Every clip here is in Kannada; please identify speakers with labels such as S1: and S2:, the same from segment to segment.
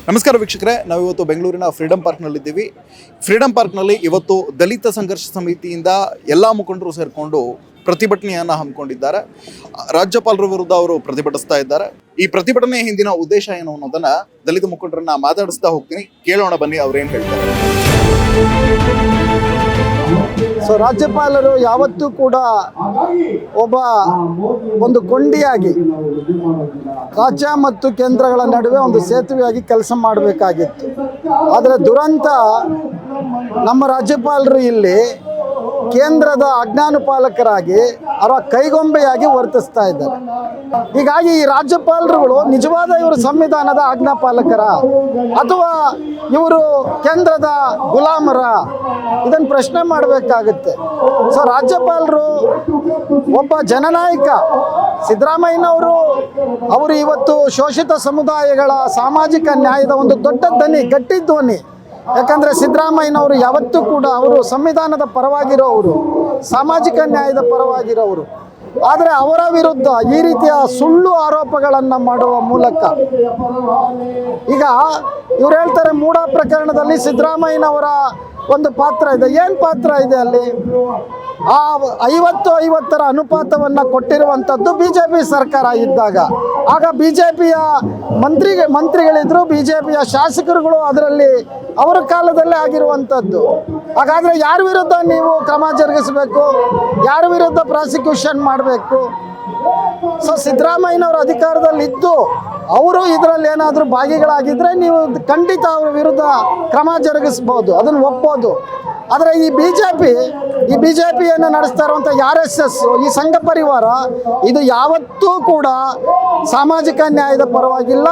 S1: ನಮಸ್ಕಾರ ವೀಕ್ಷಕರೇ, ನಾವು ಇವತ್ತು ಬೆಂಗಳೂರಿನ ಫ್ರೀಡಂ ಪಾರ್ಕ್ನಲ್ಲಿದ್ದೀವಿ. ಫ್ರೀಡಂ ಪಾರ್ಕ್ನಲ್ಲಿ ಇವತ್ತು ದಲಿತ ಸಂಘರ್ಷ ಸಮಿತಿಯಿಂದ ಎಲ್ಲ ಮುಖಂಡರು ಸೇರಿಕೊಂಡು ಪ್ರತಿಭಟನೆಯನ್ನು ಹಮ್ಮಿಕೊಂಡಿದ್ದಾರೆ. ರಾಜ್ಯಪಾಲರ ವಿರುದ್ಧ ಅವರು ಪ್ರತಿಭಟಿಸ್ತಾ ಇದ್ದಾರೆ. ಈ ಪ್ರತಿಭಟನೆಯ ಹಿಂದಿನ ಉದ್ದೇಶ ಏನು ಅನ್ನೋದನ್ನ ದಲಿತ ಮುಖಂಡರನ್ನ ಮಾತಾಡಿಸ್ತಾ ಹೋಗ್ತೀನಿ. ಕೇಳೋಣ ಬನ್ನಿ ಅವ್ರೇನು ಹೇಳ್ತಾರೆ.
S2: ರಾಜ್ಯಪಾಲರು ಯಾವತ್ತೂ ಕೂಡ ಒಂದು ಕೊಂಡಿಯಾಗಿ ರಾಜ್ಯ ಮತ್ತು ಕೇಂದ್ರಗಳ ನಡುವೆ ಒಂದು ಸೇತುವೆಯಾಗಿ ಕೆಲಸ ಮಾಡಬೇಕಾಗಿತ್ತು. ಆದರೆ ದುರಂತ ನಮ್ಮ ರಾಜ್ಯಪಾಲರು ಇಲ್ಲಿ ಕೇಂದ್ರದ ಆಜ್ಞಾನುಪಾಲಕರಾಗಿ ಅವರ ಕೈಗೊಂಬೆಯಾಗಿ ವರ್ತಿಸ್ತಾ ಇದ್ದಾರೆ. ಹೀಗಾಗಿ ಈ ರಾಜ್ಯಪಾಲರುಗಳು ನಿಜವಾದ ಇವರು ಸಂವಿಧಾನದ ಆಜ್ಞಾಪಾಲಕರ ಅಥವಾ ಇವರು ಕೇಂದ್ರದ ಗುಲಾಮರ, ಇದನ್ನು ಪ್ರಶ್ನೆ ಮಾಡಬೇಕಾಗುತ್ತೆ. ರಾಜ್ಯಪಾಲರು ಒಬ್ಬ ಜನನಾಯಕ ಸಿದ್ದರಾಮಯ್ಯನವರು ಇವತ್ತು ಶೋಷಿತ ಸಮುದಾಯಗಳ ಸಾಮಾಜಿಕ ನ್ಯಾಯದ ಒಂದು ದೊಡ್ಡ ಧ್ವನಿ, ಗಟ್ಟಿ ಧ್ವನಿ. ಯಾಕಂದರೆ ಸಿದ್ದರಾಮಯ್ಯನವರು ಯಾವತ್ತೂ ಕೂಡ ಅವರು ಸಂವಿಧಾನದ ಪರವಾಗಿರೋರು, ಸಾಮಾಜಿಕ ನ್ಯಾಯದ ಪರವಾಗಿರೋರು. ಆದರೆ ಅವರ ವಿರುದ್ಧ ಈ ರೀತಿಯ ಸುಳ್ಳು ಆರೋಪಗಳನ್ನು ಮಾಡುವ ಮೂಲಕ ಈಗ ಇವ್ರು ಹೇಳ್ತಾರೆ ಮೂಢ ಪ್ರಕರಣದಲ್ಲಿ ಸಿದ್ದರಾಮಯ್ಯನವರ ಒಂದು ಪಾತ್ರ ಇದೆ. ಏನು ಪಾತ್ರ ಇದೆ ಅಲ್ಲಿ? ಆ 50-50 ಅನುಪಾತವನ್ನು ಕೊಟ್ಟಿರುವಂಥದ್ದು BJP ಸರ್ಕಾರ ಇದ್ದಾಗ. ಆಗ BJPಯ ಮಂತ್ರಿಗಳಿದ್ರು, BJPಯ ಶಾಸಕರುಗಳು ಅದರಲ್ಲಿ ಅವರ ಕಾಲದಲ್ಲೇ ಆಗಿರುವಂಥದ್ದು. ಹಾಗಾದರೆ ಯಾರ ವಿರುದ್ಧ ನೀವು ಕ್ರಮ ಜರುಗಿಸಬೇಕು? ಯಾರ ವಿರುದ್ಧ ಪ್ರಾಸಿಕ್ಯೂಷನ್ ಮಾಡಬೇಕು? ಸಿದ್ದರಾಮಯ್ಯನವರು ಅಧಿಕಾರದಲ್ಲಿದ್ದು ಅವರು ಇದರಲ್ಲಿ ಏನಾದರೂ ಭಾಗಿಗಳಾಗಿದ್ದರೆ ನೀವು ಖಂಡಿತ ಅವ್ರ ವಿರುದ್ಧ ಕ್ರಮ ಜರುಗಿಸ್ಬೋದು, ಅದನ್ನು ಒಪ್ಬೋದು. ಆದರೆ ಈ BJPಯನ್ನು ನಡೆಸ್ತಾ ಇರುವಂಥ RSS, ಈ ಸಂಘ ಪರಿವಾರ, ಇದು ಯಾವತ್ತೂ ಕೂಡ ಸಾಮಾಜಿಕ ನ್ಯಾಯದ ಪರವಾಗಿಲ್ಲ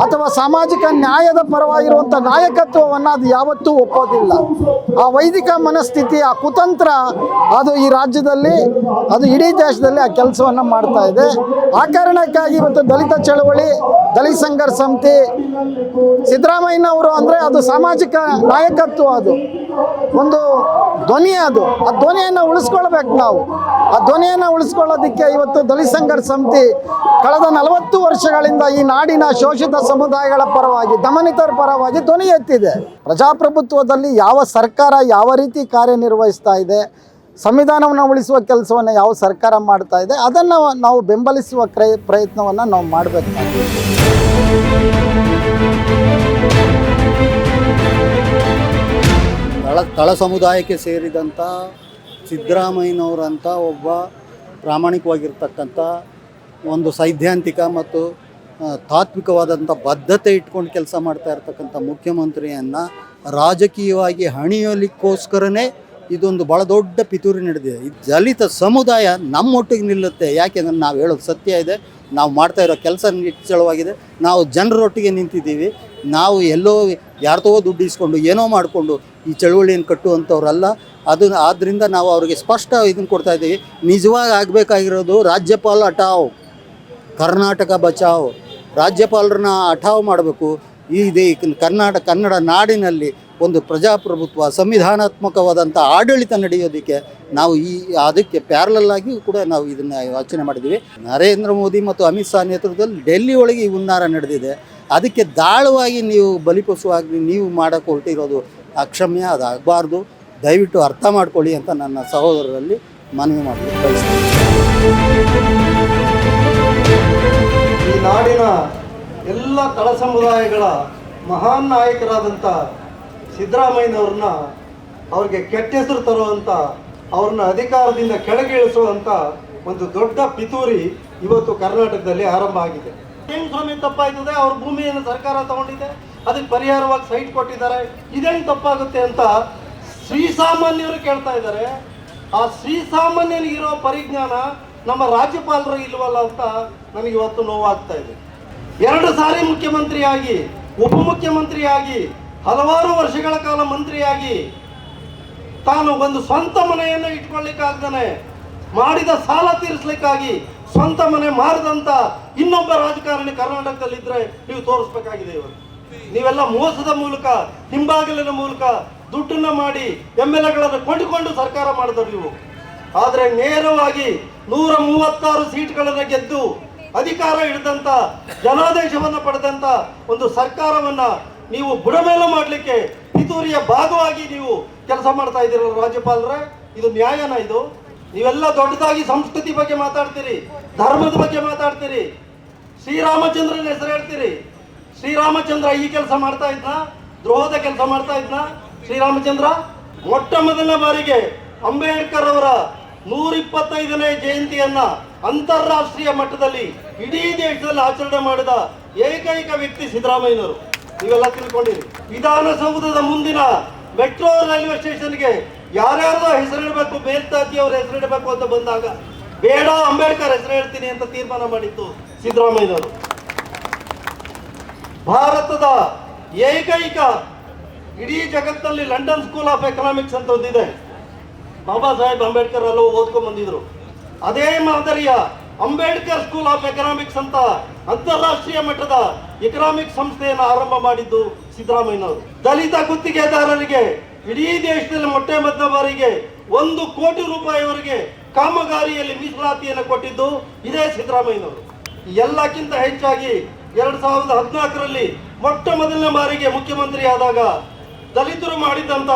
S2: ಅಥವಾ ಸಾಮಾಜಿಕ ನ್ಯಾಯದ ಪರವಾಗಿರುವಂಥ ನಾಯಕತ್ವವನ್ನು ಅದು ಯಾವತ್ತೂ ಒಪ್ಪೋದಿಲ್ಲ. ಆ ವೈದಿಕ ಮನಸ್ಥಿತಿ, ಆ ಕುತಂತ್ರ ಅದು ಈ ರಾಜ್ಯದಲ್ಲಿ, ಅದು ಇಡೀ ದೇಶದಲ್ಲಿ ಆ ಕೆಲಸವನ್ನು ಮಾಡ್ತಾ ಇದೆ. ಆ ಕಾರಣಕ್ಕಾಗಿ ಇವತ್ತು ದಲಿತ ಚಳವಳಿ, ದಲಿತ ಸಂಘರ್ಷ ಸಮಿತಿ, ಸಿದ್ದರಾಮಯ್ಯನವರು ಅಂದರೆ ಅದು ಸಾಮಾಜಿಕ ನಾಯಕತ್ವ, ಅದು ಒಂದು ಧ್ವನಿ, ಅದು ಆ ಧ್ವನಿಯನ್ನು ಉಳಿಸ್ಕೊಳ್ಬೇಕು ನಾವು. ಆ ಧ್ವನಿಯನ್ನು ಉಳಿಸ್ಕೊಳ್ಳೋದಕ್ಕೆ ಇವತ್ತು ದಲಿತ ಸಂಘರ್ಷ ಸಮಿತಿ ಕಳೆದ 40 ವರ್ಷಗಳಿಂದ ಈ ನಾಡಿನ ಶೋಷಿತ ಸಮುದಾಯಗಳ ಪರವಾಗಿ, ದಮನಿತರ ಪರವಾಗಿ ಧ್ವನಿ ಎತ್ತಿದೆ. ಪ್ರಜಾಪ್ರಭುತ್ವದಲ್ಲಿ ಯಾವ ಸರ್ಕಾರ ಯಾವ ರೀತಿ ಕಾರ್ಯನಿರ್ವಹಿಸ್ತಾ ಇದೆ, ಸಂವಿಧಾನವನ್ನು ಉಳಿಸುವ ಕೆಲಸವನ್ನು ಯಾವ ಸರ್ಕಾರ ಮಾಡ್ತಾ ಇದೆ, ಅದನ್ನು ನಾವು ಬೆಂಬಲಿಸುವ ಪ್ರಯತ್ನವನ್ನು ನಾವು ಮಾಡಬೇಕಾಗಿದೆ.
S3: ತಳ ಸಮುದಾಯಕ್ಕೆ ಸೇರಿದಂಥ ಸಿದ್ದರಾಮಯ್ಯನವರಂಥ ಒಬ್ಬ ಪ್ರಾಮಾಣಿಕವಾಗಿರ್ತಕ್ಕಂಥ ಒಂದು ಸೈದ್ಧಾಂತಿಕ ಮತ್ತು ತಾತ್ವಿಕವಾದಂಥ ಬದ್ಧತೆ ಇಟ್ಕೊಂಡು ಕೆಲಸ ಮಾಡ್ತಾ ಇರ್ತಕ್ಕಂಥ ಮುಖ್ಯಮಂತ್ರಿಯನ್ನು ರಾಜಕೀಯವಾಗಿ ಹಣಿಯಲಿಕ್ಕೋಸ್ಕರನೇ ಇದೊಂದು ಭಾಳ ದೊಡ್ಡ ಪಿತೂರಿ ನಡೆದಿದೆ. ಈ ದಲಿತ ಸಮುದಾಯ ನಮ್ಮೊಟ್ಟಿಗೆ ನಿಲ್ಲುತ್ತೆ. ಯಾಕೆಂದರೆ ನಾವು ಹೇಳೋದು ಸತ್ಯ ಇದೆ, ನಾವು ಮಾಡ್ತಾ ಇರೋ ಕೆಲಸ ನಿಚ್ಚಳವಾಗಿದೆ, ನಾವು ಜನರೊಟ್ಟಿಗೆ ನಿಂತಿದ್ದೀವಿ. ನಾವು ಎಲ್ಲೋ ಯಾರ್ತೋ ದುಡ್ಡು ಇಸ್ಕೊಂಡು ಏನೋ ಮಾಡಿಕೊಂಡು ಈ ಚಳುವಳಿಯನ್ನು ಕಟ್ಟುವಂಥವ್ರಲ್ಲ. ಆದ್ದರಿಂದ ನಾವು ಅವ್ರಿಗೆ ಸ್ಪಷ್ಟ ಇದನ್ನು ಕೊಡ್ತಾ ಇದ್ದೀವಿ. ನಿಜವಾಗಿ ಆಗಬೇಕಾಗಿರೋದು ರಾಜ್ಯಪಾಲ ಹಠಾವ್, ಕರ್ನಾಟಕ ಬಚಾವ್. ರಾಜ್ಯಪಾಲರನ್ನ ಹಠಾವ್ ಮಾಡಬೇಕು. ಕನ್ನಡ ನಾಡಿನಲ್ಲಿ ಒಂದು ಪ್ರಜಾಪ್ರಭುತ್ವ, ಸಂವಿಧಾನಾತ್ಮಕವಾದಂಥ ಆಡಳಿತ ನಡೆಯೋದಕ್ಕೆ ನಾವು ಅದಕ್ಕೆ ಪ್ಯಾರಲಲ್ ಆಗಿ ಕೂಡ ನಾವು ಇದನ್ನು ಯೋಚನೆ ಮಾಡಿದ್ದೀವಿ. ನರೇಂದ್ರ ಮೋದಿ ಮತ್ತು ಅಮಿತ್ ಶಾ ನೇತೃತ್ವದಲ್ಲಿ ಡೆಲ್ಲಿ ಒಳಗೆ ಈ ಹುನ್ನಾರ ನಡೆದಿದೆ. ಅದಕ್ಕೆ ದಾಳವಾಗಿ ನೀವು ಬಲಿಪಶುವಾಗಿ ನೀವು ಮಾಡೋಕ್ಕೆ ಹೊರಟಿರೋದು ಅಕ್ಷಮ್ಯ, ಅದಾಗಬಾರ್ದು. ದಯವಿಟ್ಟು ಅರ್ಥ ಮಾಡ್ಕೊಳ್ಳಿ ಅಂತ ನನ್ನ ಸಹೋದರರಲ್ಲಿ ಮನವಿ ಮಾಡಲಿಕ್ಕೆ ಬಯಸ್ತೀನಿ.
S4: ಈ ನಾಡಿನ ಎಲ್ಲ ತಳ ಸಮುದಾಯಗಳ ಮಹಾನ್ ನಾಯಕರಾದಂಥ ಸಿದ್ದರಾಮಯ್ಯನವ್ರನ್ನ ಅವ್ರಿಗೆ ಕೆಟ್ಟ ಹೆಸರು ತರುವಂಥ, ಅವ್ರನ್ನ ಅಧಿಕಾರದಿಂದ ಕೆಳಗಿಳಿಸುವಂಥ ಒಂದು ದೊಡ್ಡ ಪಿತೂರಿ ಇವತ್ತು ಕರ್ನಾಟಕದಲ್ಲಿ ಆರಂಭ ಆಗಿದೆ. ಏನು ಸ್ವಾಮಿ ತಪ್ಪಾಯ್ತದೆ? ಅವ್ರ ಭೂಮಿಯನ್ನು ಸರ್ಕಾರ ತಗೊಂಡಿದೆ, ಅದಕ್ಕೆ ಪರಿಹಾರವಾಗಿ ಸೈಟ್ ಕೊಟ್ಟಿದ್ದಾರೆ, ಇದೇನು ತಪ್ಪಾಗುತ್ತೆ ಅಂತ ಶ್ರೀಸಾಮಾನ್ಯರು ಕೇಳ್ತಾ ಇದ್ದಾರೆ. ಆ ಶ್ರೀಸಾಮಾನ್ಯನಿಗಿರೋ ಪರಿಜ್ಞಾನ ನಮ್ಮ ರಾಜ್ಯಪಾಲರು ಇಲ್ವಲ್ಲ ಅಂತ ನನಗೆ ಇವತ್ತು ನೋವಾಗ್ತಾ ಇದೆ. 2 ಸಾರಿ ಮುಖ್ಯಮಂತ್ರಿಯಾಗಿ, ಉಪಮುಖ್ಯಮಂತ್ರಿಯಾಗಿ, ಹಲವಾರು ವರ್ಷಗಳ ಕಾಲ ಮಂತ್ರಿಯಾಗಿ ತಾನು ಒಂದು ಸ್ವಂತ ಮನೆಯನ್ನು ಇಟ್ಕೊಳ್ಳಿಕ್ಕಾಗ್ದಾನೆ, ಮಾಡಿದ ಸಾಲ ತೀರಿಸಲಿಕ್ಕಾಗಿ ಸ್ವಂತ ಮನೆ ಮಾರಿದಂಥ ಇನ್ನೊಬ್ಬ ರಾಜಕಾರಣಿ ಕರ್ನಾಟಕದಲ್ಲಿದ್ದರೆ ನೀವು ತೋರಿಸ್ಬೇಕಾಗಿದೆ. ಇವತ್ತು ನೀವೆಲ್ಲ ಮೋಸದ ಮೂಲಕ, ಹಿಂಬಾಗಿಲಿನ ಮೂಲಕ ದುಡ್ಡನ್ನು ಮಾಡಿ MLAಗಳನ್ನು ಕೊಂಡುಕೊಂಡು ಸರ್ಕಾರ ಮಾಡಿದ್ರು ನೀವು. ಆದರೆ ನೇರವಾಗಿ 136 ಸೀಟ್ಗಳನ್ನು ಗೆದ್ದು ಅಧಿಕಾರ ಹಿಡಿದಂಥ, ಜನಾದೇಶವನ್ನು ಪಡೆದಂಥ ಒಂದು ಸರ್ಕಾರವನ್ನು ನೀವು ಬುಡಮೇಲು ಮಾಡಲಿಕ್ಕೆ ಪಿತೂರಿಯ ಭಾಗವಾಗಿ ನೀವು ಕೆಲಸ ಮಾಡ್ತಾ ಇದ್ದೀರಲ್ಲ ರಾಜ್ಯಪಾಲರೇ, ಇದು ನ್ಯಾಯನಾ? ಇದು ನೀವೆಲ್ಲ ದೊಡ್ಡದಾಗಿ ಸಂಸ್ಕೃತಿ ಬಗ್ಗೆ ಮಾತಾಡ್ತೀರಿ, ಧರ್ಮದ ಬಗ್ಗೆ ಮಾತಾಡ್ತೀರಿ, ಶ್ರೀರಾಮಚಂದ್ರನ ಹೆಸರು ಹೇಳ್ತೀರಿ. ಶ್ರೀರಾಮಚಂದ್ರ ಈ ಕೆಲಸ ಮಾಡ್ತಾ ಇದ್ನ? ದ್ರೋಹದ ಕೆಲಸ ಮಾಡ್ತಾ ಇದ್ನ ಶ್ರೀರಾಮಚಂದ್ರ? ಮೊಟ್ಟ ಮೊದಲನೇ ಬಾರಿಗೆ ಅಂಬೇಡ್ಕರ್ ಅವರ 125ನೇ ಜಯಂತಿಯನ್ನ ಅಂತಾರಾಷ್ಟ್ರೀಯ ಮಟ್ಟದಲ್ಲಿ ಇಡೀ ದೇಶದಲ್ಲಿ ಆಚರಣೆ ಮಾಡಿದ ಏಕೈಕ ವ್ಯಕ್ತಿ ಸಿದ್ದರಾಮಯ್ಯನವರು. ನೀವೆಲ್ಲ ತಿಳ್ಕೊಂಡಿರಿ. ವಿಧಾನಸೌಧದ ಮುಂದಿನ ಮೆಟ್ರೋ ರೈಲ್ವೆ ಸ್ಟೇಷನ್ಗೆ ಯಾರ್ಯಾರ್ದೋ ಹೆಸರಿಡಬೇಕು, ಮೇಲ್ತಾತಿ ಅವರ ಹೆಸರಿಡಬೇಕು ಅಂತ ಬಂದಾಗ ಬೇಡ, ಅಂಬೇಡ್ಕರ್ ಹೆಸರು ಹೇಳ್ತೀನಿ ಅಂತ ತೀರ್ಮಾನ ಮಾಡಿತ್ತು ಸಿದ್ದರಾಮಯ್ಯನವರು. ಭಾರತದ ಏಕೈಕ ಇಡೀ ಜಗತ್ತಲ್ಲಿ ಲಂಡನ್ ಸ್ಕೂಲ್ ಆಫ್ ಎಕನಾಮಿಕ್ಸ್ ಅಂತ ಒಂದಿದೆ. ಬಾಬಾ ಸಾಹೇಬ್ ಅಂಬೇಡ್ಕರ್ ಅಲ್ಲೂ ಓದ್ಕೊಂಡ್ ಬಂದಿದ್ರು. ಅದೇ ಮಾದರಿಯ ಅಂಬೇಡ್ಕರ್ ಸ್ಕೂಲ್ ಆಫ್ ಎಕನಾಮಿಕ್ಸ್ ಅಂತ ಅಂತಾರಾಷ್ಟ್ರೀಯ ಮಟ್ಟದ ಎಕನಾಮಿಕ್ ಸಂಸ್ಥೆಯನ್ನು ಆರಂಭ ಮಾಡಿದ್ದು ಸಿದ್ದರಾಮಯ್ಯನವರು. ದಲಿತ ಗುತ್ತಿಗೆದಾರರಿಗೆ ಇಡೀ ದೇಶದಲ್ಲಿ ಮೊಟ್ಟ ಮೊದಲ ಬಾರಿಗೆ 1 ಕೋಟಿ ರೂಪಾಯಿವರೆಗೆ ಕಾಮಗಾರಿಯಲ್ಲಿ ಮೀಸಲಾತಿಯನ್ನು ಕೊಟ್ಟಿದ್ದು ಇದೇ ಸಿದ್ದರಾಮಯ್ಯನವರು. ಎಲ್ಲಕ್ಕಿಂತ ಹೆಚ್ಚಾಗಿ 2014ರಲ್ಲಿ ಮೊಟ್ಟ ಮೊದಲನೇ ಬಾರಿಗೆ ಮುಖ್ಯಮಂತ್ರಿ ಆದಾಗ ದಲಿತರು ಮಾಡಿದಂತ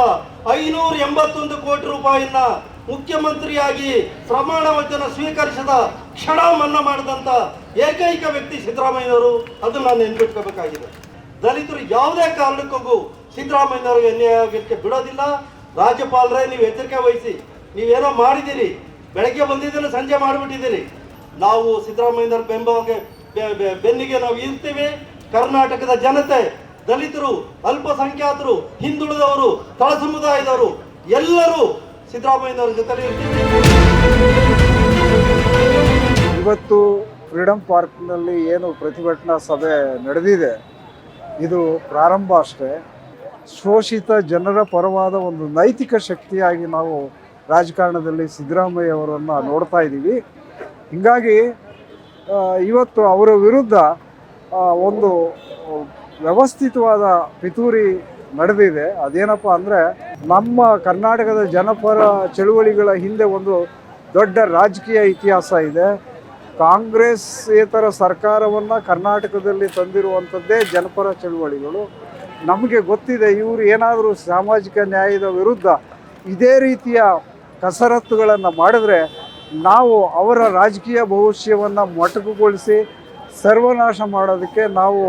S4: 581 ಕೋಟಿ ರೂಪಾಯಿಯನ್ನ ಮುಖ್ಯಮಂತ್ರಿಯಾಗಿ ಪ್ರಮಾಣ ವಚನ ಸ್ವೀಕರಿಸಿದ ಕ್ಷಣ ಮನ್ನಾ ಮಾಡಿದಂತ ಏಕೈಕ ವ್ಯಕ್ತಿ ಸಿದ್ದರಾಮಯ್ಯನವರು. ಅದನ್ನ ನಾನು ನೆನ್ಪಿಟ್ಕೋಬೇಕಾಗಿದೆ. ದಲಿತರು ಯಾವುದೇ ಕಾರಣಕ್ಕೂ ಸಿದ್ದರಾಮಯ್ಯನವರಿಗೆ ಅನ್ಯಾಯ ಆಗಕ್ಕೆ ಬಿಡೋದಿಲ್ಲ. ರಾಜ್ಯಪಾಲರೇ, ನೀವು ಎಚ್ಚರಿಕೆ ವಹಿಸಿ. ನೀವೇನೋ ಮಾಡಿದ್ದೀರಿ, ಬೆಳಗ್ಗೆ ಬಂದಿದ್ದೀರಿ, ಸಂಜೆ ಮಾಡಿಬಿಟ್ಟಿದ್ದೀರಿ. ನಾವು ಸಿದ್ದರಾಮಯ್ಯನವರ ಬೆನ್ನಿಗೆ ನಾವು ಇರ್ತೀವಿ. ಕರ್ನಾಟಕದ ಜನತೆ, ದಲಿತರು, ಅಲ್ಪಸಂಖ್ಯಾತರು, ಹಿಂದುಳಿದವರು, ತಳ ಸಮುದಾಯದವರು ಎಲ್ಲರೂ ಸಿದ್ದರಾಮಯ್ಯನವರ ಜೊತೆ ಇರ್ತೀವಿ.
S5: ಇವತ್ತು ಫ್ರೀಡಂ ಪಾರ್ಕ್ನಲ್ಲಿ ಏನು ಪ್ರತಿಭಟನಾ ಸಭೆ ನಡೆದಿದೆ, ಇದು ಪ್ರಾರಂಭ ಅಷ್ಟೇ. ಶೋಷಿತ ಜನರ ಪರವಾದ ಒಂದು ನೈತಿಕ ಶಕ್ತಿಯಾಗಿ ನಾವು ರಾಜಕಾರಣದಲ್ಲಿ ಸಿದ್ದರಾಮಯ್ಯ ಅವರನ್ನು ನೋಡ್ತಾ ಇದ್ದೀವಿ. ಹೀಗಾಗಿ ಇವತ್ತು ಅವರ ವಿರುದ್ಧ ಒಂದು ವ್ಯವಸ್ಥಿತವಾದ ಪಿತೂರಿ ನಡೆದಿದೆ. ಅದೇನಪ್ಪ ಅಂದರೆ, ನಮ್ಮ ಕರ್ನಾಟಕದ ಜನಪರ ಚಳುವಳಿಗಳ ಹಿಂದೆ ಒಂದು ದೊಡ್ಡ ರಾಜಕೀಯ ಇತಿಹಾಸ ಇದೆ. ಕಾಂಗ್ರೆಸ್ಸೇತರ ಸರ್ಕಾರವನ್ನು ಕರ್ನಾಟಕದಲ್ಲಿ ತಂದಿರುವಂಥದ್ದೇ ಜನಪರ ಚಳುವಳಿಗಳು. ನಮಗೆ ಗೊತ್ತಿದೆ, ಇವರು ಏನಾದರೂ ಸಾಮಾಜಿಕ ನ್ಯಾಯದ ವಿರುದ್ಧ ಇದೇ ರೀತಿಯ ಕಸರತ್ತುಗಳನ್ನು ಮಾಡಿದ್ರೆ ನಾವು ಅವರ ರಾಜಕೀಯ ಭವಿಷ್ಯವನ್ನು ಮೊಟಕುಗೊಳಿಸಿ ಸರ್ವನಾಶ ಮಾಡೋದಕ್ಕೆ ನಾವು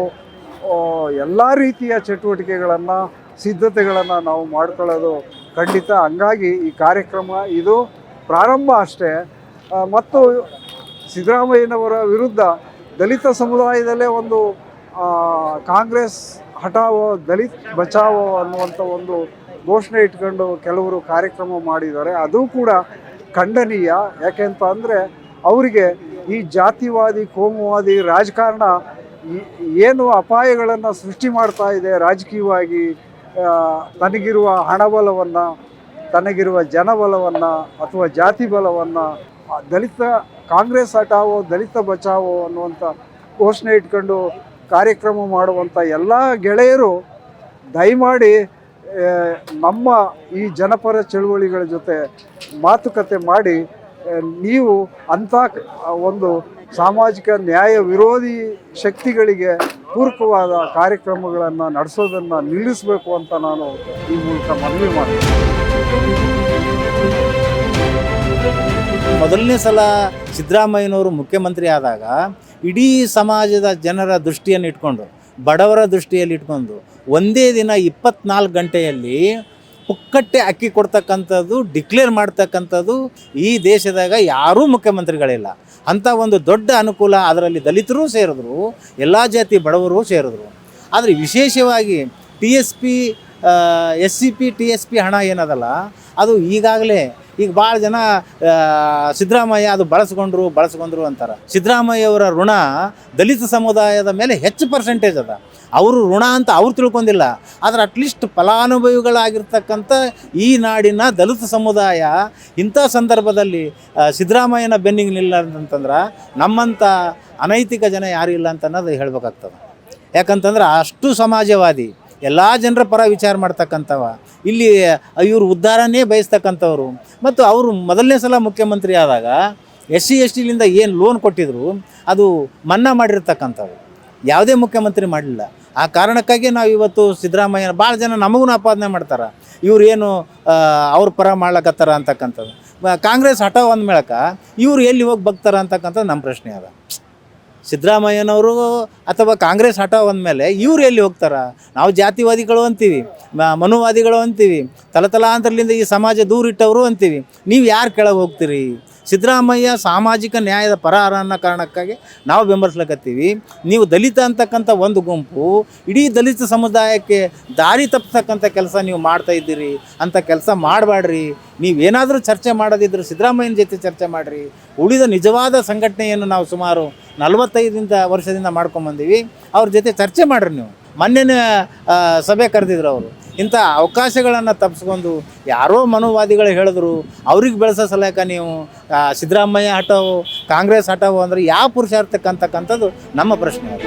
S5: ಎಲ್ಲ ರೀತಿಯ ಚಟುವಟಿಕೆಗಳನ್ನು, ಸಿದ್ಧತೆಗಳನ್ನು ನಾವು ಮಾಡ್ಕೊಳ್ಳೋದು ಖಂಡಿತ. ಹಂಗಾಗಿ ಈ ಕಾರ್ಯಕ್ರಮ ಇದು ಪ್ರಾರಂಭ ಅಷ್ಟೇ. ಮತ್ತು ಸಿದ್ದರಾಮಯ್ಯನವರ ವಿರುದ್ಧ ದಲಿತ ಸಮುದಾಯದಲ್ಲೇ ಒಂದು ಕಾಂಗ್ರೆಸ್ ಹಟಾವೋ ದಲಿತ್ ಬಚಾವೋ ಅನ್ನುವಂಥ ಒಂದು ಘೋಷಣೆ ಇಟ್ಕೊಂಡು ಕೆಲವರು ಕಾರ್ಯಕ್ರಮ ಮಾಡಿದ್ದಾರೆ. ಅದು ಕೂಡ ಖಂಡನೀಯ. ಯಾಕೆಂತ ಅಂದರೆ, ಅವರಿಗೆ ಈ ಜಾತಿವಾದಿ, ಕೋಮುವಾದಿ ರಾಜಕಾರಣ ಏನು ಅಪಾಯಗಳನ್ನು ಸೃಷ್ಟಿ ಮಾಡ್ತಾ ಇದೆ ರಾಜಕೀಯವಾಗಿ, ತನಗಿರುವ ಹಣಬಲವನ್ನು, ತನಗಿರುವ ಜನಬಲವನ್ನು ಅಥವಾ ಜಾತಿ ಬಲವನ್ನು ದಲಿತ ಕಾಂಗ್ರೆಸ್ ಹಟಾವೋ ದಲಿತ ಬಚಾವೋ ಅನ್ನುವಂಥ ಘೋಷಣೆ ಇಟ್ಕೊಂಡು ಕಾರ್ಯಕ್ರಮ ಮಾಡುವಂಥ ಎಲ್ಲ ಗೆಳೆಯರು ದಯಮಾಡಿ ನಮ್ಮ ಈ ಜನಪರ ಚಳುವಳಿಗಳ ಜೊತೆ ಮಾತುಕತೆ ಮಾಡಿ ನೀವು ಅಂಥ ಒಂದು ಸಾಮಾಜಿಕ ನ್ಯಾಯ ವಿರೋಧಿ ಶಕ್ತಿಗಳಿಗೆ ಪೂರಕವಾದ ಕಾರ್ಯಕ್ರಮಗಳನ್ನು ನಡೆಸೋದನ್ನು ನಿಲ್ಲಿಸಬೇಕು ಅಂತ ನಾನು ಈ ಮೂಲಕ ಮನವಿ ಮಾಡ್ತೀನಿ.
S6: ಮೊದಲನೇ ಸಲ ಸಿದ್ದರಾಮಯ್ಯನವರು ಮುಖ್ಯಮಂತ್ರಿ ಆದಾಗ ಇಡೀ ಸಮಾಜದ ಜನರ ದೃಷ್ಟಿಯನ್ನು ಇಟ್ಕೊಂಡು, ಬಡವರ ದೃಷ್ಟಿಯಲ್ಲಿ ಇಟ್ಕೊಂಡು ಒಂದೇ ದಿನ 24 ಗಂಟೆಯಲ್ಲಿ ಪುಕ್ಕಟ್ಟೆ ಅಕ್ಕಿ ಕೊಡ್ತಕ್ಕಂಥದ್ದು, ಡಿಕ್ಲೇರ್ ಮಾಡ್ತಕ್ಕಂಥದ್ದು ಈ ದೇಶದಾಗ ಯಾರೂ ಮುಖ್ಯಮಂತ್ರಿಗಳಿಲ್ಲ. ಅಂಥ ಒಂದು ದೊಡ್ಡ ಅನುಕೂಲ. ಅದರಲ್ಲಿ ದಲಿತರೂ ಸೇರಿದ್ರು, ಎಲ್ಲ ಜಾತಿ ಬಡವರು ಸೇರಿದ್ರು. ಆದರೆ ವಿಶೇಷವಾಗಿ TSP, SCP, TSP ಹಣ ಏನದಲ್ಲ, ಅದು ಈಗಾಗಲೇ ಈಗ ಭಾಳ ಜನ ಸಿದ್ದರಾಮಯ್ಯ ಅದು ಬಳಸ್ಕೊಂಡ್ರು ಅಂತಾರೆ. ಸಿದ್ದರಾಮಯ್ಯ ಅವರ ಋಣ ದಲಿತ ಸಮುದಾಯದ ಮೇಲೆ ಹೆಚ್ಚು ಪರ್ಸೆಂಟೇಜ್ ಅದ. ಅವರು ಋಣ ಅಂತ ಅವ್ರು ತಿಳ್ಕೊಂಡಿಲ್ಲ. ಆದರೆ ಅಟ್ಲೀಸ್ಟ್ ಫಲಾನುಭವಿಗಳಾಗಿರ್ತಕ್ಕಂಥ ಈ ನಾಡಿನ ದಲಿತ ಸಮುದಾಯ ಇಂಥ ಸಂದರ್ಭದಲ್ಲಿ ಸಿದ್ದರಾಮಯ್ಯನ ಬೆನ್ನಿಗೆ ನಿಲ್ಲಂತಂದ್ರೆ ನಮ್ಮಂಥ ಅನೈತಿಕ ಜನ ಯಾರೂ ಇಲ್ಲ ಅಂತ ಅನ್ನೋದು ಹೇಳಬೇಕಾಗ್ತದೆ. ಯಾಕಂತಂದ್ರೆ ಅಷ್ಟು ಸಮಾಜವಾದಿ, ಎಲ್ಲ ಜನರ ಪರ ವಿಚಾರ ಮಾಡ್ತಕ್ಕಂಥವ, ಇಲ್ಲಿ ಇವರು ಉದ್ಧಾರನೇ ಬಯಸ್ತಕ್ಕಂಥವ್ರು. ಮತ್ತು ಅವರು ಮೊದಲನೇ ಸಲ ಮುಖ್ಯಮಂತ್ರಿ ಆದಾಗ SC STಲಿಂದ ಏನು ಲೋನ್ ಕೊಟ್ಟಿದ್ರು ಅದು ಮನ್ನಾ ಮಾಡಿರ್ತಕ್ಕಂಥವು ಯಾವುದೇ ಮುಖ್ಯಮಂತ್ರಿ ಮಾಡಲಿಲ್ಲ. ಆ ಕಾರಣಕ್ಕಾಗಿ ನಾವು ಇವತ್ತು ಸಿದ್ದರಾಮಯ್ಯ ಭಾಳ ಜನ ನಮಗೂ ಆಪಾದನೆ ಮಾಡ್ತಾರೆ, ಇವ್ರು ಏನು ಅವ್ರ ಪರ ಮಾಡ್ಲಕತ್ತಾರ ಅಂತಕ್ಕಂಥದ್ದು. ಕಾಂಗ್ರೆಸ್ ಹಠ ಅಂದ ಮೇಳಕ ಇವ್ರು ಎಲ್ಲಿ ಹೋಗಿ ಬಗ್ತಾರ ಅಂತಕ್ಕಂಥದ್ದು ನಮ್ಮ ಪ್ರಶ್ನೆ ಅದ. ಸಿದ್ದರಾಮಯ್ಯನವರು ಅಥವಾ ಕಾಂಗ್ರೆಸ್ ಹಠ ಅಂದಮೇಲೆ ಇವ್ರು ಎಲ್ಲಿ ಹೋಗ್ತಾರ? ನಾವು ಜಾತಿವಾದಿಗಳು ಅಂತೀವಿ, ಮನುವಾದಿಗಳು ಅಂತೀವಿ, ತಲತಲಾಂತರದಿಂದ ಈ ಸಮಾಜ ದೂರಿಟ್ಟವರು ಅಂತೀವಿ. ನೀವು ಯಾರು ಕೆಳಗೆ ಹೋಗ್ತೀರಿ? ಸಿದ್ದರಾಮಯ್ಯ ಸಾಮಾಜಿಕ ನ್ಯಾಯದ ಪರಾರ ಅನ್ನೋ ಕಾರಣಕ್ಕಾಗಿ ನಾವು ಬೆಂಬಲಿಸ್ಲಕತ್ತೀವಿ. ನೀವು ದಲಿತ ಅಂತಕ್ಕಂಥ ಒಂದು ಗುಂಪು ಇಡೀ ದಲಿತ ಸಮುದಾಯಕ್ಕೆ ದಾರಿ ತಪ್ಪಿಸ್ತಕ್ಕಂಥ ಕೆಲಸ ನೀವು ಮಾಡ್ತಾ ಇದ್ದೀರಿ. ಅಂಥ ಕೆಲಸ ಮಾಡಬೇಡ್ರಿ. ನೀವೇನಾದರೂ ಚರ್ಚೆ ಮಾಡೋದಿದ್ರೆ ಸಿದ್ದರಾಮಯ್ಯನ ಜೊತೆ ಚರ್ಚೆ ಮಾಡಿರಿ. ಉಳಿದ ನಿಜವಾದ ಸಂಘಟನೆಯನ್ನು ನಾವು ಸುಮಾರು 45 ವರ್ಷದಿಂದ ಮಾಡ್ಕೊಂಬಂದೀವಿ. ಅವ್ರ ಜೊತೆ ಚರ್ಚೆ ಮಾಡಿರಿ. ನೀವು ಮೊನ್ನೆ ಸಭೆ ಕರೆದಿದ್ರು ಅವರು. ಇಂಥ ಅವಕಾಶಗಳನ್ನು ತಪ್ಪಿಸ್ಕೊಂಡು ಯಾರೋ ಮನುವಾದಿಗಳು ಹೇಳಿದ್ರು ಅವ್ರಿಗೆ ಬೆಳೆಸೋ ಸಲಕ ನೀವು ಸಿದ್ದರಾಮಯ್ಯ ಹಠವು ಕಾಂಗ್ರೆಸ್ ಹಠವು ಅಂದರೆ ಯಾವ ಪುರುಷಾರ್ಥಕ್ಕಂತಕ್ಕಂಥದ್ದು ನಮ್ಮ ಪ್ರಶ್ನೆ ಅದು.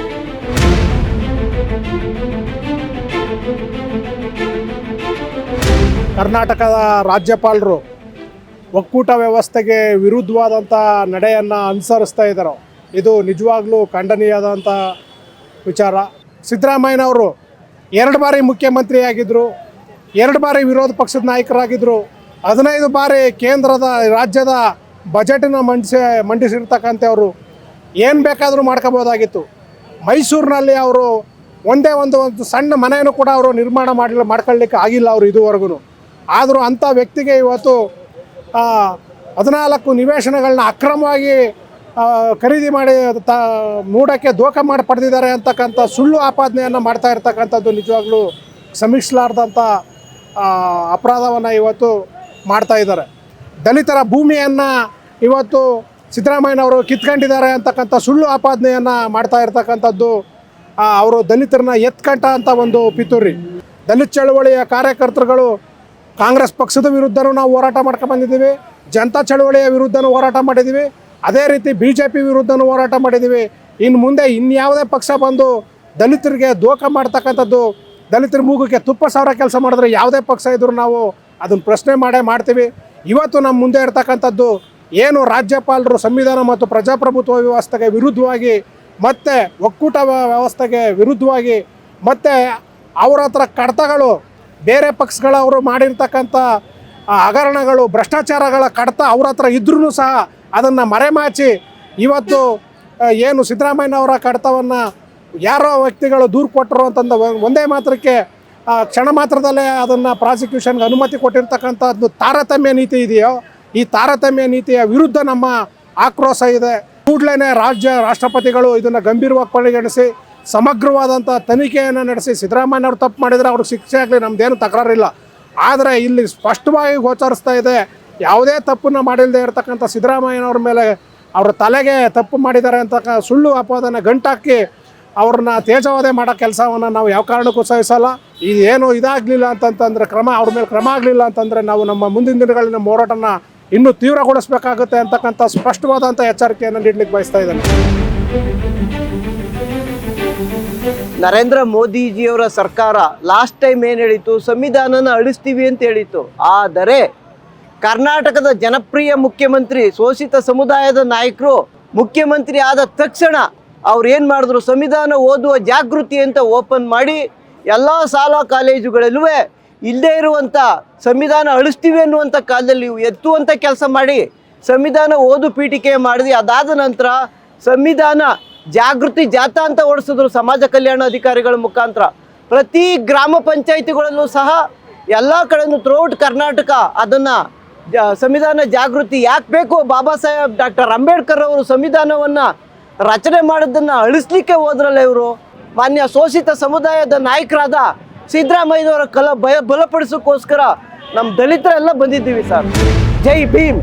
S7: ಕರ್ನಾಟಕದ ರಾಜ್ಯಪಾಲರು ಒಕ್ಕೂಟ ವ್ಯವಸ್ಥೆಗೆ ವಿರುದ್ಧವಾದಂಥ ನಡೆಯನ್ನು ಅನುಸರಿಸ್ತಾ ಇದ್ದಾರೆ. ಇದು ನಿಜವಾಗ್ಲೂ ಖಂಡನೀಯವಾದಂಥ ವಿಚಾರ. ಸಿದ್ದರಾಮಯ್ಯನವರು 2 ಬಾರಿ ಮುಖ್ಯಮಂತ್ರಿಯಾಗಿದ್ದರು, 2 ಬಾರಿ ವಿರೋಧ ಪಕ್ಷದ ನಾಯಕರಾಗಿದ್ದರು, 15 ಬಾರಿ ಕೇಂದ್ರದ ರಾಜ್ಯದ ಬಜೆಟನ್ನು ಮಂಡಿಸಿರ್ತಕ್ಕಂಥವ್ರು. ಏನು ಬೇಕಾದರೂ ಮಾಡ್ಕೋಬೋದಾಗಿತ್ತು. ಮೈಸೂರಿನಲ್ಲಿ ಅವರು ಒಂದೇ ಒಂದು ಸಣ್ಣ ಮನೆಯನ್ನು ಕೂಡ ಅವರು ನಿರ್ಮಾಣ ಮಾಡ್ಕೊಳ್ಳಿಕ್ಕೆ ಆಗಿಲ್ಲ ಅವರು ಇದುವರೆಗೂ. ಆದರೂ ಅಂಥ ವ್ಯಕ್ತಿಗೆ ಇವತ್ತು 14 ನಿವೇಶನಗಳನ್ನ ಅಕ್ರಮವಾಗಿ ಖರೀದಿ ಮಾಡಿ ಮೂಡಕ್ಕೆ ದೋಖ ಮಾಡಿ ಪಡೆದಿದ್ದಾರೆ ಅಂತಕ್ಕಂಥ ಸುಳ್ಳು ಆಪಾದನೆಯನ್ನು ಮಾಡ್ತಾ ಇರ್ತಕ್ಕಂಥದ್ದು ನಿಜವಾಗ್ಲೂ ಕ್ಷಮಿಸಲಾರ್ದಂಥ ಅಪರಾಧವನ್ನು ಇವತ್ತು ಮಾಡ್ತಾ ಇದ್ದಾರೆ. ದಲಿತರ ಭೂಮಿಯನ್ನು ಇವತ್ತು ಸಿದ್ದರಾಮಯ್ಯನವರು ಕಿತ್ಕೊಂಡಿದ್ದಾರೆ ಅಂತಕ್ಕಂಥ ಸುಳ್ಳು ಆಪಾದನೆಯನ್ನು ಮಾಡ್ತಾ ಇರ್ತಕ್ಕಂಥದ್ದು ಅವರು ದಲಿತರನ್ನ ಎತ್ಕಂಟ ಅಂತ ಒಂದು ಪಿತೂರಿ. ದಲಿತ ಚಳವಳಿಯ ಕಾರ್ಯಕರ್ತರುಗಳು ಕಾಂಗ್ರೆಸ್ ಪಕ್ಷದ ವಿರುದ್ಧನೂ ನಾವು ಹೋರಾಟ ಮಾಡ್ಕೊಂಡು ಬಂದಿದ್ದೀವಿ, ಜನತಾ ಚಳವಳಿಯ ವಿರುದ್ಧನೂ ಹೋರಾಟ ಮಾಡಿದ್ದೀವಿ, ಅದೇ ರೀತಿ BJP ವಿರುದ್ಧನೂ ಹೋರಾಟ ಮಾಡಿದ್ದೀವಿ. ಇನ್ನು ಮುಂದೆ ಇನ್ಯಾವುದೇ ಪಕ್ಷ ಬಂದು ದಲಿತರಿಗೆ ದೋಖ ಮಾಡ್ತಕ್ಕಂಥದ್ದು, ದಲಿತರ ಮೂಗಕ್ಕೆ ತುಪ್ಪ ಸಾವಿರ ಕೆಲಸ ಮಾಡಿದ್ರೆ ಯಾವುದೇ ಪಕ್ಷ ಇದ್ದರೂ ನಾವು ಅದನ್ನು ಪ್ರಶ್ನೆ ಮಾಡ್ತೀವಿ. ಇವತ್ತು ನಮ್ಮ ಮುಂದೆ ಇರ್ತಕ್ಕಂಥದ್ದು ಏನು ರಾಜ್ಯಪಾಲರು ಸಂವಿಧಾನ ಮತ್ತು ಪ್ರಜಾಪ್ರಭುತ್ವ ವ್ಯವಸ್ಥೆಗೆ ವಿರುದ್ಧವಾಗಿ ಮತ್ತು ಒಕ್ಕೂಟ ವ್ಯವಸ್ಥೆಗೆ ವಿರುದ್ಧವಾಗಿ ಮತ್ತು ಅವರ ಹತ್ರ ಕಡತಗಳು ಬೇರೆ ಪಕ್ಷಗಳವರು ಮಾಡಿರ್ತಕ್ಕಂಥ ಹಗರಣಗಳು ಭ್ರಷ್ಟಾಚಾರಗಳ ಕಡತ ಅವ್ರ ಹತ್ರ ಇದ್ರೂ ಸಹ ಅದನ್ನು ಮರೆಮಾಚಿ ಇವತ್ತು ಏನು ಸಿದ್ದರಾಮಯ್ಯನವರ ಕಡತವನ್ನು ಯಾರೋ ವ್ಯಕ್ತಿಗಳು ದೂರು ಕೊಟ್ಟರು ಅಂತಂದು ಒಂದೇ ಮಾತ್ರಕ್ಕೆ ಕ್ಷಣ ಮಾತ್ರದಲ್ಲೇ ಅದನ್ನು ಪ್ರಾಸಿಕ್ಯೂಷನ್ಗೆ ಅನುಮತಿ ಕೊಟ್ಟಿರ್ತಕ್ಕಂಥದ್ದು ತಾರತಮ್ಯ ನೀತಿ ಇದೆಯೋ, ಈ ತಾರತಮ್ಯ ನೀತಿಯ ವಿರುದ್ಧ ನಮ್ಮ ಆಕ್ರೋಶ ಇದೆ. ಕೂಡಲೇ ರಾಷ್ಟ್ರಪತಿಗಳು ಇದನ್ನು ಗಂಭೀರವಾಗಿ ಪರಿಗಣಿಸಿ ಸಮಗ್ರವಾದಂಥ ತನಿಖೆಯನ್ನು ನಡೆಸಿ ಸಿದ್ದರಾಮಯ್ಯನವರು ತಪ್ಪು ಮಾಡಿದರೆ ಅವ್ರಿಗೆ ಶಿಕ್ಷೆ ಆಗಲಿ, ನಮ್ಮದೇನು ತಕರಾರಿಲ್ಲ. ಆದರೆ ಇಲ್ಲಿ ಸ್ಪಷ್ಟವಾಗಿ ಗೋಚರಿಸ್ತಾ ಇದೆ, ಯಾವುದೇ ತಪ್ಪನ್ನು ಮಾಡಿಲ್ಲದೆ ಇರತಕ್ಕಂಥ ಸಿದ್ದರಾಮಯ್ಯನವ್ರ ಮೇಲೆ ಅವರ ತಲೆಗೆ ತಪ್ಪು ಮಾಡಿದ್ದಾರೆ ಅಂತಕ್ಕ ಸುಳ್ಳು ಅಪವಾದನ ಗಂಟಾಕಿ ಅವ್ರನ್ನ ತೇಜವಾದೆ ಮಾಡೋ ಕೆಲಸವನ್ನು ನಾವು ಯಾವ ಕಾರಣಕ್ಕೂ ಸಹಿಸಲ್ಲ. ಇದೇನು ಇದಾಗಲಿಲ್ಲ ಅಂತಂತಂದರೆ ಅವ್ರ ಮೇಲೆ ಕ್ರಮ ಆಗಲಿಲ್ಲ ಅಂತಂದರೆ ನಾವು ನಮ್ಮ ಮುಂದಿನ ದಿನಗಳಿನ ಹೋರಾಟನ ಇನ್ನೂ ತೀವ್ರಗೊಳಿಸಬೇಕಾಗುತ್ತೆ ಅಂತಕ್ಕಂಥ ಸ್ಪಷ್ಟವಾದಂಥ ಎಚ್ಚರಿಕೆಯನ್ನು ನೀಡಲಿಕ್ಕೆ ಬಯಸ್ತಾ ಇದ್ದೇನೆ.
S8: ನರೇಂದ್ರ ಮೋದಿಜಿಯವರ ಸರ್ಕಾರ ಲಾಸ್ಟ್ ಟೈಮ್ ಏನು ಹೇಳಿತ್ತು, ಸಂವಿಧಾನನ ಅಳಿಸ್ತೀವಿ ಅಂತ ಹೇಳಿತ್ತು. ಆದರೆ ಕರ್ನಾಟಕದ ಜನಪ್ರಿಯ ಮುಖ್ಯಮಂತ್ರಿ ಶೋಷಿತ ಸಮುದಾಯದ ನಾಯಕರು ಮುಖ್ಯಮಂತ್ರಿ ಆದ ತಕ್ಷಣ ಅವ್ರು ಏನು ಮಾಡಿದ್ರು, ಸಂವಿಧಾನ ಓದುವ ಜಾಗೃತಿ ಅಂತ ಓಪನ್ ಮಾಡಿ ಎಲ್ಲ ಶಾಲಾ ಕಾಲೇಜುಗಳಲ್ಲೂ ಇಲ್ಲದೇ ಇರುವಂಥ ಸಂವಿಧಾನ ಅಳಿಸ್ತೀವಿ ಅನ್ನುವಂಥ ಕಾಲದಲ್ಲಿ ಎತ್ತುವಂಥ ಕೆಲಸ ಮಾಡಿ ಸಂವಿಧಾನ ಓದು ಪೀಠಿಕೆ ಮಾಡಿದ್ವಿ. ಅದಾದ ನಂತರ ಸಂವಿಧಾನ ಜಾಗೃತಿ ಜಾಥಾ ಅಂತ ಓಡಿಸಿದ್ರು ಸಮಾಜ ಕಲ್ಯಾಣ ಅಧಿಕಾರಿಗಳ ಮುಖಾಂತರ. ಪ್ರತಿ ಗ್ರಾಮ ಪಂಚಾಯಿತಿಗಳಲ್ಲೂ ಸಹ ಎಲ್ಲ ಕಡೆಯೂ ಥ್ರೂಔಟ್ ಕರ್ನಾಟಕ ಅದನ್ನು ಸಂವಿಧಾನ ಜಾಗೃತಿ ಯಾಕೆ ಬೇಕು, ಬಾಬಾ ಸಾಹೇಬ್ ಡಾಕ್ಟರ್ ಅಂಬೇಡ್ಕರ್ ಅವರು ಸಂವಿಧಾನವನ್ನು ರಚನೆ ಮಾಡೋದನ್ನು ಅಳಿಸ್ಲಿಕ್ಕೆ ಹೋದ್ರಲ್ಲ ಇವರು. ಮಾನ್ಯ ಶೋಷಿತ ಸಮುದಾಯದ ನಾಯಕರಾದ ಸಿದ್ದರಾಮಯ್ಯನವರ ಬಲಪಡಿಸೋಕ್ಕೋಸ್ಕರ ನಮ್ಮ ದಲಿತರೆಲ್ಲ ಬಂದಿದ್ದೀವಿ ಸರ್. ಜೈ ಭೀಮ್.